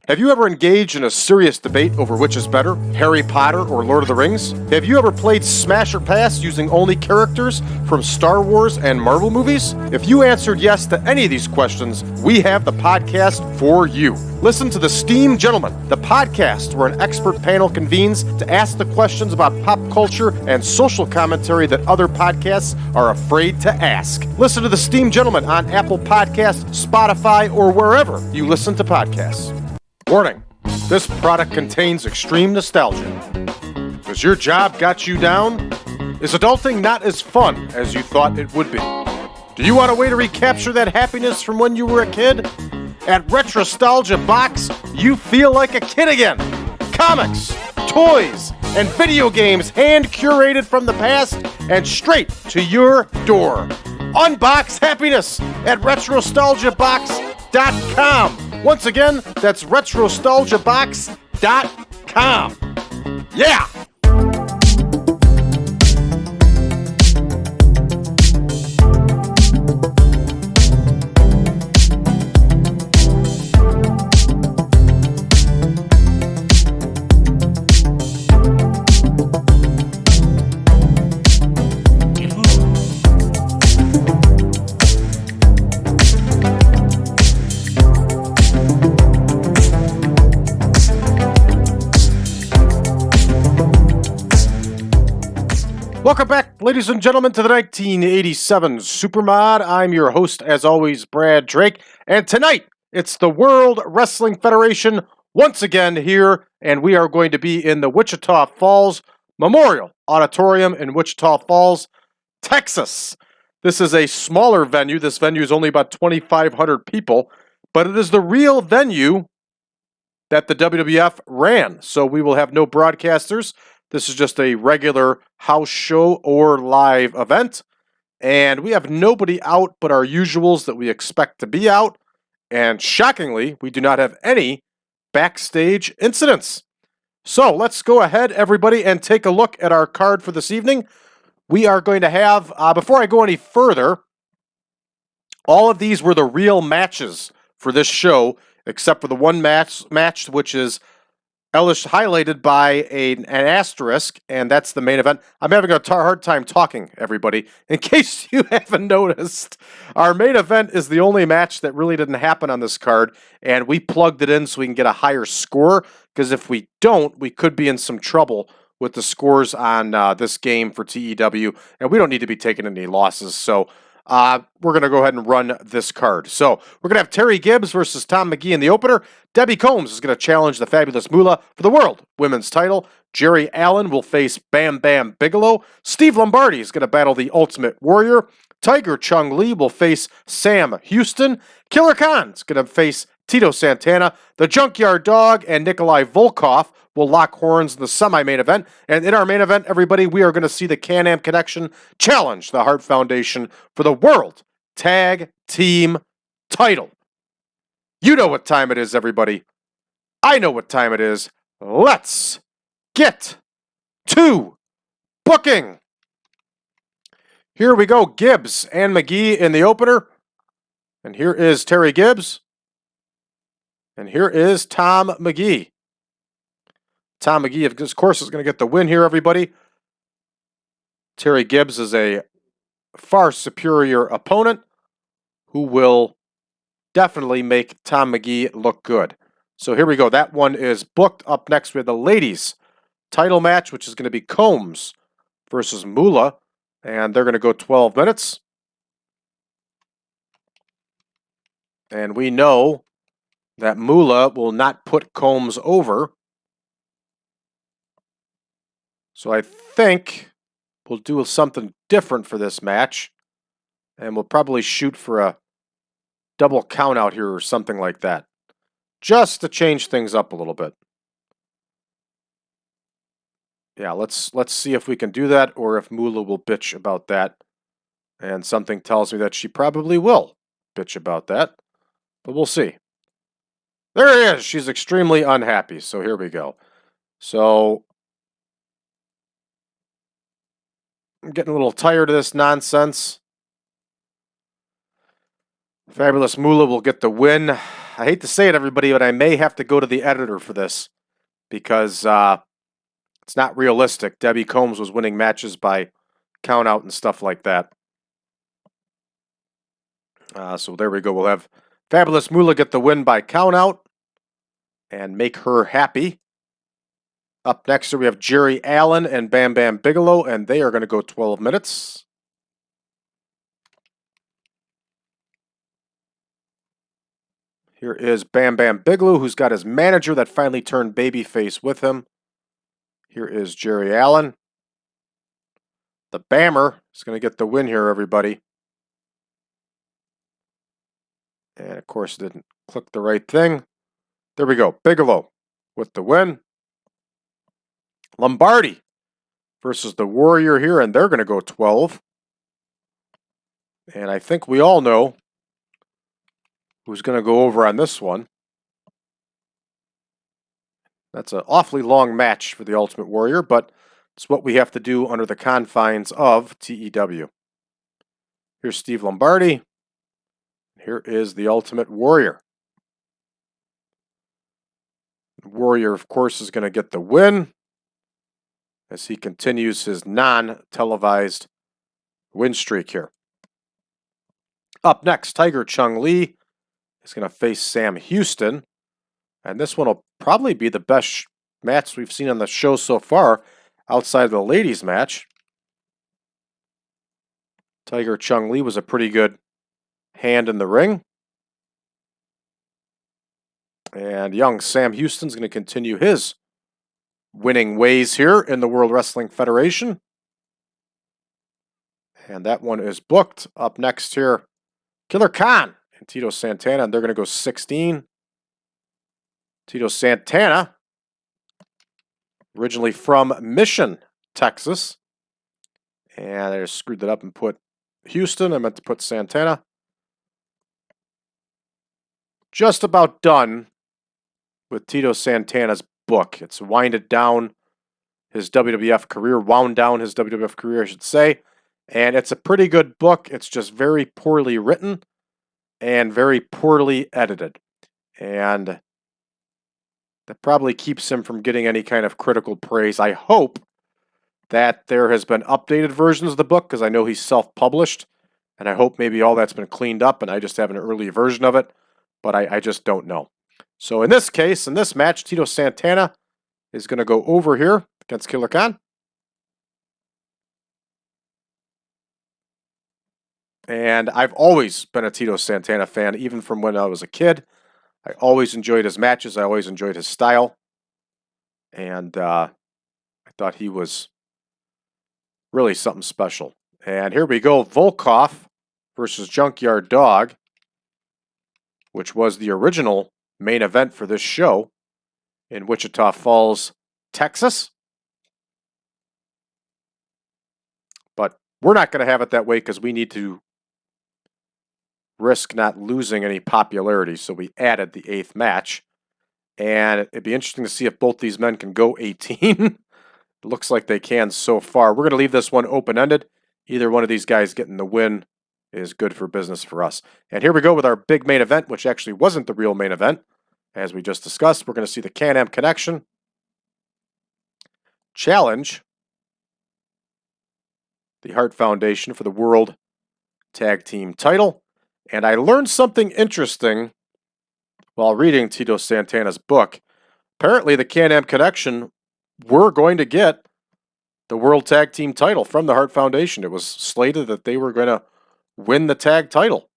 Have you ever engaged in a serious debate over which is better, Harry Potter or Lord of the Rings? Have you ever played Smash or Pass using only characters from Star Wars and Marvel movies? If you answered yes to any of these questions, we have the podcast for you. Listen to The Steam Gentlemen, the podcast where an expert panel convenes to ask the questions about pop culture and social commentary that other podcasts are afraid to ask. Listen to The Steam Gentlemen on Apple Podcasts, Spotify, or wherever you listen to podcasts. Warning, this product contains extreme nostalgia. Has your job got you down? Is adulting not as fun as you thought it would be? Do you want a way to recapture that happiness from when you were a kid? At Retrostalgia Box, you feel like a kid again. Comics, toys, and video games hand-curated from the past and straight to your door. Unbox happiness at retrostalgiabox.com. Once again, that's retrostalgiabox.com. Yeah! Welcome back, ladies and gentlemen, to the 1987 Supermod. I'm your host, as always, Brad Drake. And tonight, it's the World Wrestling Federation once again here, and we are going to be in the Wichita Falls Memorial Auditorium in Wichita Falls, Texas. This is a smaller venue. This venue is only about 2,500 people, but it is the real venue that the WWF ran. So we will have no broadcasters. This is just a regular house show or live event. And we have nobody out but our usuals that we expect to be out. And shockingly, we do not have any backstage incidents. So let's go ahead, everybody, and take a look at our card for this evening. We are going to have, before I go any further, all of these were the real matches for this show, except for the one match which is highlighted by an asterisk, and that's the main event. I'm having a hard time talking, everybody. In case you haven't noticed, our main event is the only match that really didn't happen on this card, and we plugged it in so we can get a higher score, because if we don't, we could be in some trouble with the scores on this game for TEW, and we don't need to be taking any losses, so we're going to go ahead and run this card. So we're going to have Terry Gibbs versus Tom Magee in the opener. Debbie Combs is going to challenge the fabulous Moolah for the World Women's title. Jerry Allen will face Bam Bam Bigelow. Steve Lombardi is going to battle the Ultimate Warrior. Tiger Chung Lee will face Sam Houston. Killer Khan is going to face Tito Santana. The Junkyard Dog and Nikolai Volkoff will lock horns in the semi-main event. And in our main event, everybody, we are going to see the Can-Am Connection challenge the Hart Foundation for the World Tag Team title. You know what time it is, everybody. I know what time it is. Let's get to booking. Here we go. Gibbs and Magee in the opener. And here is Terry Gibbs. And here is Tom Magee. Tom Magee, of course, is going to get the win here, everybody. Terry Gibbs is a far superior opponent who will definitely make Tom Magee look good. So here we go. That one is booked. Up next, we have the ladies' title match, which is going to be Combs versus Moolah. And they're going to go 12 minutes. And we know that Moolah will not put Combs over. So I think we'll do something different for this match. And we'll probably shoot for a double count out here or something like that. Just to change things up a little bit. Yeah, let's see if we can do that or if Moolah will bitch about that. And something tells me that she probably will bitch about that. But we'll see. There it is. She's extremely unhappy. So here we go. So I'm getting a little tired of this nonsense. Fabulous Moolah will get the win. I hate to say it, everybody, but I may have to go to the editor for this because it's not realistic. Debbie Combs was winning matches by count out and stuff like that. So there we go. We'll have Fabulous Moolah get the win by count out and make her happy. Up next, we have Jerry Allen and Bam Bam Bigelow, and they are going to go 12 minutes. Here is Bam Bam Bigelow, who's got his manager that finally turned babyface with him. Here is Jerry Allen. The Bammer is going to get the win here, everybody. And, of course, didn't click the right thing. There we go. Bigelow with the win. Lombardi versus the Warrior here, and they're going to go 12. And I think we all know who's going to go over on this one. That's an awfully long match for the Ultimate Warrior, but it's what we have to do under the confines of TEW. Here's Steve Lombardi. Here is the Ultimate Warrior. The Warrior, of course, is going to get the win as he continues his non-televised win streak here. Up next, Tiger Chung Lee is going to face Sam Houston. And this one will probably be the best match we've seen on the show so far outside of the ladies' match. Tiger Chung Lee was a pretty good hand in the ring. And young Sam Houston's going to continue his winning ways here in the World Wrestling Federation. And that one is booked. Up next here, Killer Khan and Tito Santana, and they're going to go 16. Tito Santana, originally from Mission, Texas. And I just screwed that up and put Houston. I meant to put Santana. Just about done with Tito Santana's book. It's winded down his WWF career, wound down his WWF career, I should say. And it's a pretty good book. It's just very poorly written and very poorly edited. And that probably keeps him from getting any kind of critical praise. I hope that there has been updated versions of the book, because I know he's self-published, and I hope maybe all that's been cleaned up and I just have an early version of it, but I just don't know. So in this case, in this match, Tito Santana is going to go over here against Killer Khan. And I've always been a Tito Santana fan, even from when I was a kid. I always enjoyed his matches. I always enjoyed his style. And I thought he was really something special. And here we go, Volkoff versus Junkyard Dog, which was the original main event for this show in Wichita Falls, Texas. But we're not going to have it that way because we need to risk not losing any popularity, so we added the 8th match. And it'd be interesting to see if both these men can go 18. It looks like they can so far. We're going to leave this one open-ended. Either one of these guys getting the win is good for business for us. And here we go with our big main event, which actually wasn't the real main event. As we just discussed, we're going to see the Can-Am Connection challenge the Hart Foundation for the World Tag Team title. And I learned something interesting while reading Tito Santana's book. Apparently, the Can-Am Connection were going to get the World Tag Team title from the Hart Foundation. It was slated that they were going to win the tag title.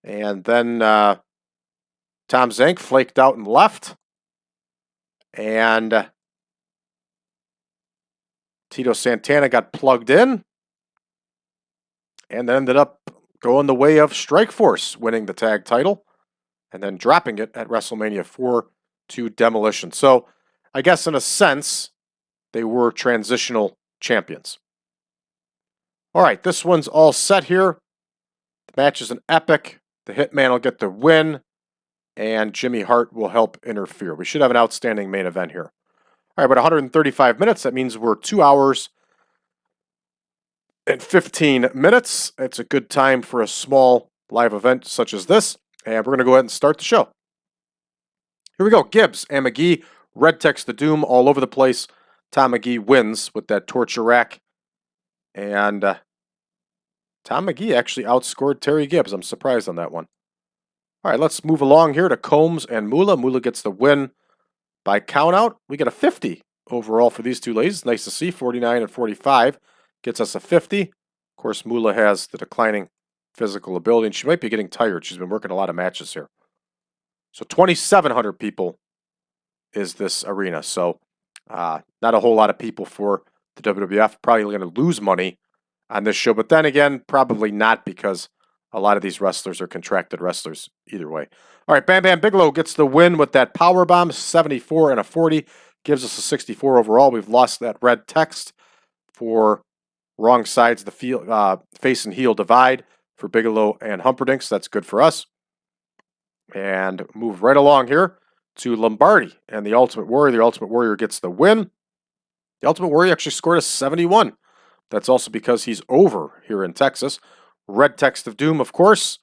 And then Tom Zank flaked out and left. And Tito Santana got plugged in and then ended up going the way of Strikeforce, winning the tag title and then dropping it at WrestleMania 4 to Demolition. So I guess in a sense, they were transitional champions. All right, this one's all set here. The match is an epic. The Hitman will get the win, and Jimmy Hart will help interfere. We should have an outstanding main event here. All right, but 135 minutes. That means we're 2 hours and 15 minutes. It's a good time for a small live event such as this. And we're going to go ahead and start the show. Here we go. Gibbs and Magee. Red text the doom all over the place. Tom Magee wins with that torture rack. And Tom Magee actually outscored Terry Gibbs. I'm surprised on that one. All right, let's move along here to Combs and Moolah. Moolah gets the win by count out. We get a 50 overall for these two ladies. Nice to see. 49 and 45 gets us a 50. Of course, Moolah has the declining physical ability, and she might be getting tired. She's been working a lot of matches here. So 2,700 people is this arena. So not a whole lot of people for the WWF. Probably going to lose money on this show. But then again, probably not, because a lot of these wrestlers are contracted wrestlers either way. All right, Bam Bam Bigelow gets the win with that power bomb. 74 and a 40. Gives us a 64 overall. We've lost that red text for wrong sides of the field, face and heel divide for Bigelow and Humperdinck. So that's good for us. And move right along here to Lombardi and the Ultimate Warrior. The Ultimate Warrior gets the win. The Ultimate Warrior actually scored a 71. That's also because he's over here in Texas. Red text of doom, of course.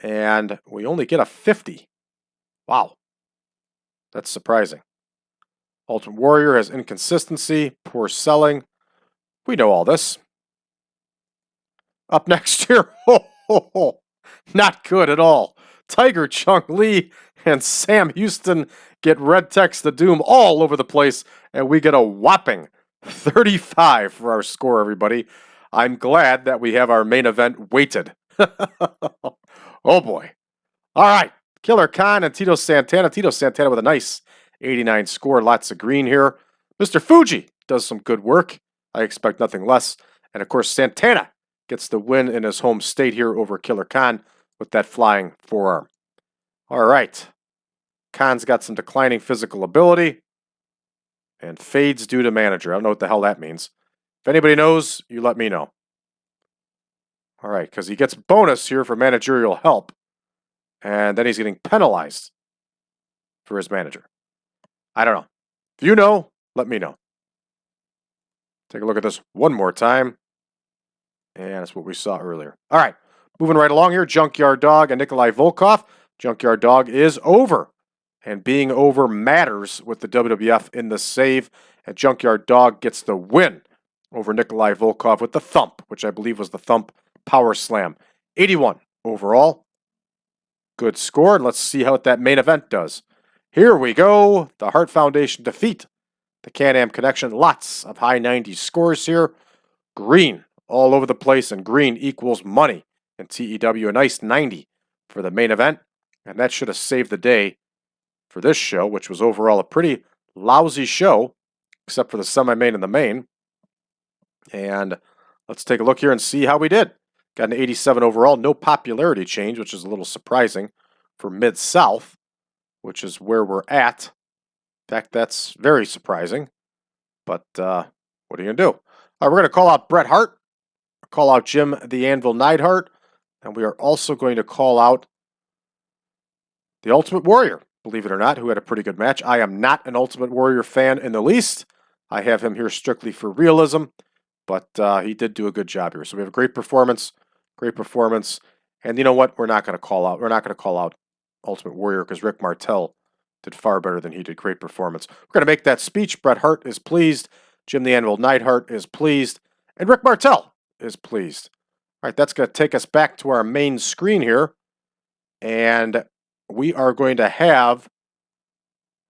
And we only get a 50. Wow. That's surprising. Ultimate Warrior has inconsistency, poor selling. We know all this. Up next here, not good at all. Tiger Chung Lee and Sam Houston get red text the doom all over the place, and we get a whopping 35 for our score, everybody. I'm glad that we have our main event weighted. Oh boy. All right. Killer Khan and Tito Santana. Tito Santana with a nice 89 score. Lots of green here. Mr. Fuji does some good work. I expect nothing less. And of course, Santana gets the win in his home state here over Killer Khan with that flying forearm. All right. Khan's got some declining physical ability and fades due to manager. I don't know what the hell that means. If anybody knows, you let me know. All right, because he gets bonus here for managerial help, and then he's getting penalized for his manager. I don't know. If you know, let me know. Take a look at this one more time. And that's what we saw earlier. All right, moving right along here. Junkyard Dog and Nikolai Volkoff. Junkyard Dog is over. And being over matters with the WWF in the save. And Junkyard Dog gets the win over Nikolai Volkoff with the thump, which I believe was the thump power slam. 81 overall. Good score. And let's see how that main event does. Here we go. The Hart Foundation defeat the Can-Am Connection. Lots of high 90s scores here. Green all over the place, and green equals money. And TEW, a nice 90 for the main event. And that should have saved the day for this show, which was overall a pretty lousy show, except for the semi-main and the main. And let's take a look here and see how we did. Got an 87 overall. No popularity change, which is a little surprising for Mid-South, which is where we're at. In fact, that's very surprising. But what are you going to do? All right, we're going to call out Bret Hart, call out Jim the Anvil Neidhart, and we are also going to call out the Ultimate Warrior, believe it or not, who had a pretty good match. I am not an Ultimate Warrior fan in the least. I have him here strictly for realism, but he did do a good job here. So we have a great performance, and you know what? We're not going to call out Ultimate Warrior because Rick Martel did far better than he did. Great performance. We're going to make that speech. Bret Hart is pleased. Jim the Anvil Neidhart is pleased. And Rick Martel is pleased. All right, that's going to take us back to our main screen here. And we are going to have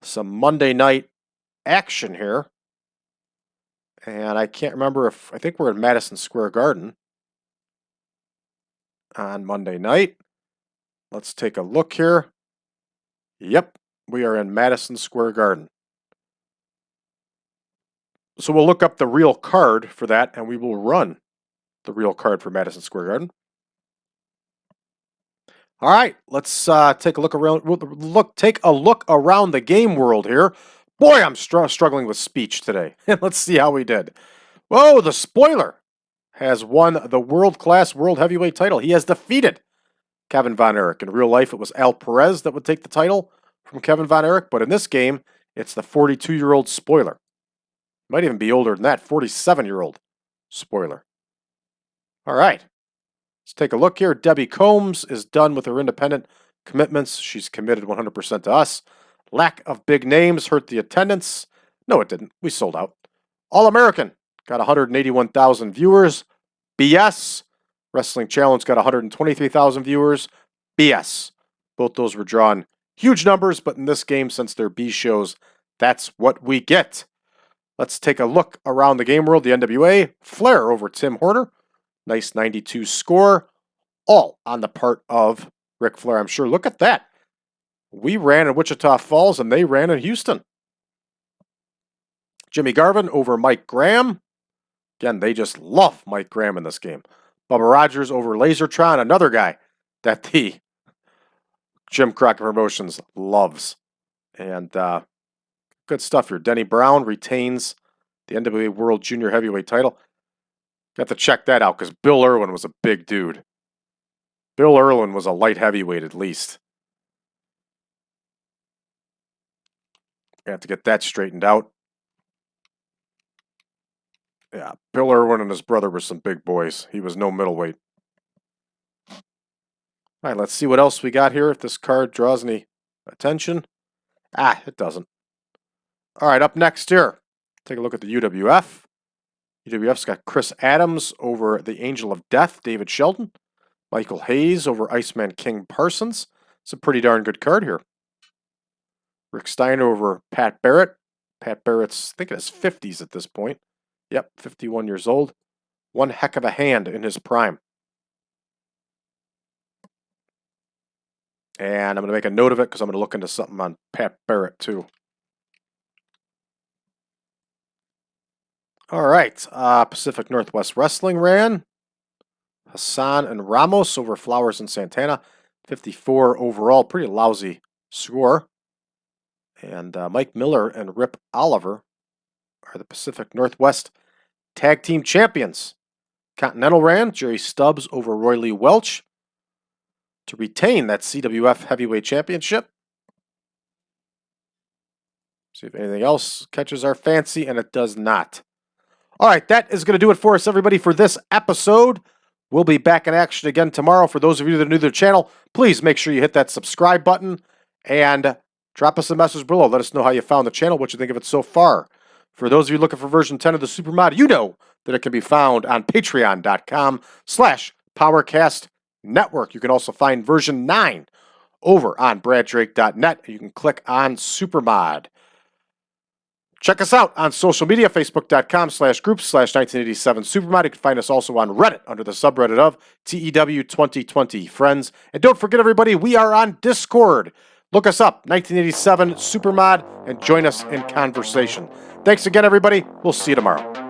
some Monday night action here. And I can't remember I think we're at Madison Square Garden on Monday night. Let's take a look here. Yep, we are in Madison Square Garden. So we'll look up the real card for that, and we will run the real card for Madison Square Garden. All right, let's take a look around. Take a look around the game world here. Boy, I'm struggling with speech today. Let's see how we did. Whoa, the spoiler has won the world-class world heavyweight title. He has defeated Kevin Von Erich. In real life, it was Al Perez that would take the title from Kevin Von Erich, but in this game, it's the 42-year-old spoiler. Might even be older than that, 47-year-old spoiler. All right. Let's take a look here. Debbie Combs is done with her independent commitments. She's committed 100% to us. Lack of big names hurt the attendance. No, it didn't. We sold out. All-American got 181,000 viewers. BS. Wrestling Challenge got 123,000 viewers. BS. Both those were drawn huge numbers, but in this game, since they're B shows, that's what we get. Let's take a look around the game world. The NWA, Flair over Tim Horner. Nice 92 score. All on the part of Ric Flair, I'm sure. Look at that. We ran in Wichita Falls, and they ran in Houston. Jimmy Garvin over Mike Graham. Again, they just love Mike Graham in this game. Bubba Rogers over Lasertron, another guy that the Jim Crockett Promotions loves. And good stuff here. Denny Brown retains the NWA World Junior Heavyweight title. Got to check that out because Bill Irwin was a big dude. Bill Irwin was a light heavyweight at least. I have to get that straightened out. Yeah, Bill Irwin and his brother were some big boys. He was no middleweight. All right, let's see what else we got here. If this card draws any attention. It doesn't. All right, up next here. Take a look at the UWF. UWF's got Chris Adams over the Angel of Death, David Sheldon. Michael Hayes over Iceman King Parsons. It's a pretty darn good card here. Rick Steiner over Pat Barrett. Pat Barrett's, I think in his 50s at this point. Yep, 51 years old. One heck of a hand in his prime. And I'm going to make a note of it because I'm going to look into something on Pat Barrett too. All right, Pacific Northwest Wrestling ran. Hassan and Ramos over Flowers and Santana. 54 overall, pretty lousy score. And Mike Miller and Rip Oliver are the Pacific Northwest Tag Team Champions. Continental ran Jerry Stubbs over Roy Lee Welch to retain that CWF Heavyweight Championship. See if anything else catches our fancy, and it does not. All right, that is going to do it for us, everybody, for this episode. We'll be back in action again tomorrow. For those of you that are new to the channel, please make sure you hit that subscribe button and drop us a message below. Let us know how you found the channel, what you think of it so far. For those of you looking for version 10 of the Supermod, you know that it can be found on patreon.com/PowerCastNetwork. You can also find version 9 over on braddrake.net. You can click on Supermod. Check us out on social media, facebook.com/groups/1987Supermod. You can find us also on Reddit under the subreddit of TEW 2020 Friends. And don't forget, everybody, we are on Discord. Look us up, 1987 Supermod, and join us in conversation. Thanks again, everybody. We'll see you tomorrow.